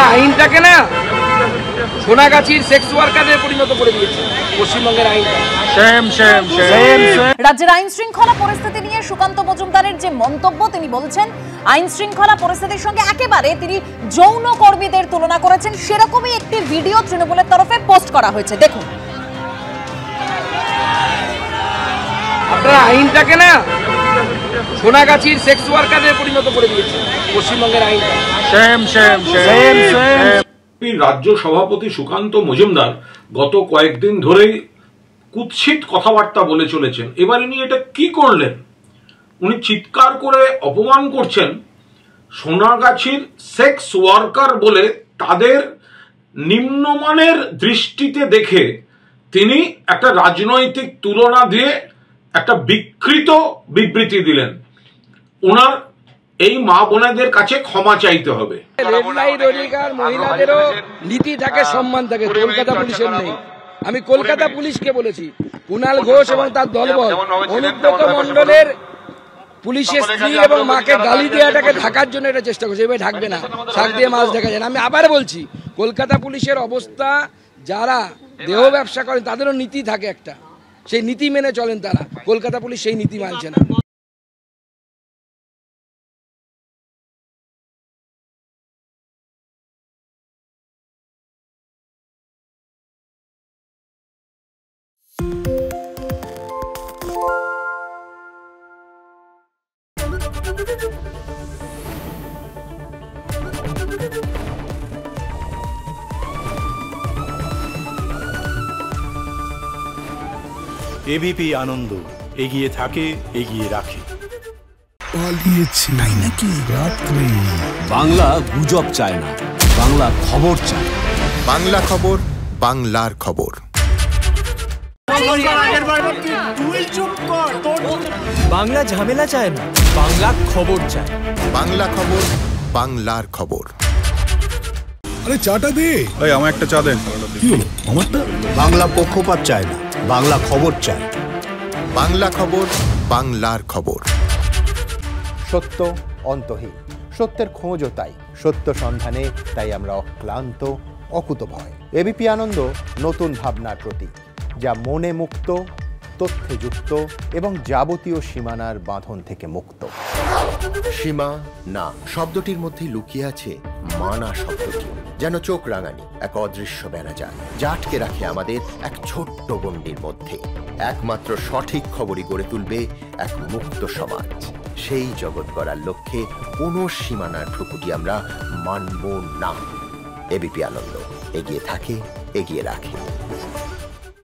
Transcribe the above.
আপনারা আইনটাকে না সোনাগাছির সেক্স ওয়ার্কারে পরিণত করে দিয়েছেন পশ্চিমবঙ্গের আইনটা। রাজ্যের আইন শৃঙ্খলা পরিস্থিতি নিয়ে সুকান্ত মজুমদারের যে মন্তব্য, তিনি বলছেন আইন শৃঙ্খলা পরিস্থিতির সঙ্গে একেবারে তিনি যৌন কর্মীদের তুলনা করেছেন। সেরকমই একটি ভিডিও তৃণমূলের তরফে পোস্ট করা হয়েছে, দেখুন। আপনারা আইনটাকে না সোনাগাছির সেক্স ওয়ার্কারে পরিণত করে দিয়েছেন পশ্চিমবঙ্গের আইনটা। রাজ্য সভাপতি সুকান্ত মজুমদার গত কয়েকদিন ধরেই কুৎসিত কথাবার্তা বলে চলেছেন। এবারে নিয়ে এটা কি করলেন? উনি চিৎকার করে অপমান করছেন সোনাগাছির সেক্স ওয়ার্কার বলে, তাদের নিম্নমানের দৃষ্টিতে দেখে তিনি একটা রাজনৈতিক তুলনা দিয়ে একটা বিকৃত বিবৃতি দিলেন। ওনার এই মা বোনেদের কাছে ক্ষমা চাইতে হবে। মহিলাদেরও নীতি থাকে, সম্মান থাকে, কলকাতা পুলিশের নেই। আমি কলকাতা পুলিশকে বলেছি, কুণাল ঘোষ এবং তার দলবল অনুব্রত মণ্ডলের পুলিশের স্ত্রী এবং মাকে গালি দেওয়াটাকে ঢাকার জন্য এটা চেষ্টা করছে। এভাবে ঢাকবে না, শাক দিয়ে মাছ দেখা যায় না। আমি আবার বলছি, কলকাতা পুলিশের অবস্থা, যারা দেহ ব্যবসা করেন তাদেরও নীতি থাকে একটা, সেই নীতি মেনে চলেন তারা। কলকাতা পুলিশ সেই নীতি মানছে না। এবিপি আনন্দ, এগিয়ে থাকে, এগিয়ে রাখে। পালিয়েছে তাই নাকি? রাত্রি বাংলা গুজব চায় না, বাংলা খবর চায়। বাংলা খবর, বাংলার খবর। বাংলা ঝামেলা চায় না, বাংলা খবর চায়। বাংলা খবর, বাংলার খবর। আরে চাটা দে। এই আমার একটা চা দেন। কি হলো আমারটা? বাংলা পক্ষপাত চায় না, বাংলা খবর চায়। বাংলা খবর, বাংলার খবর। সত্য অন্তহীন, সত্যের খোঁজও তাই, সত্য সন্ধানে তাই আমরা অক্লান্ত, অকুতভয়। এবিপি আনন্দ নতুন ভাবনার প্রতীক, যা মনে মুক্ত, তথ্যে যুক্ত এবং যাবতীয় সীমানার বাঁধন থেকে মুক্ত। সীমা না শব্দটির মধ্যে লুকিয়ে আছে মানা শব্দটি, যেন চোখ রাঙানি এক অদৃশ্য বেড়াজাল, যা আটকে রাখে আমাদের এক ছোট্ট গণ্ডির মধ্যে। একমাত্র সঠিক খবরই গড়ে তুলবে এক মুক্ত সমাজ। সেই জগৎ গড়ার লক্ষ্যে কোনো সীমানার ঠুকুটি আমরা মানব না। এবিপি আনন্দ, এগিয়ে থাকে, এগিয়ে রাখে।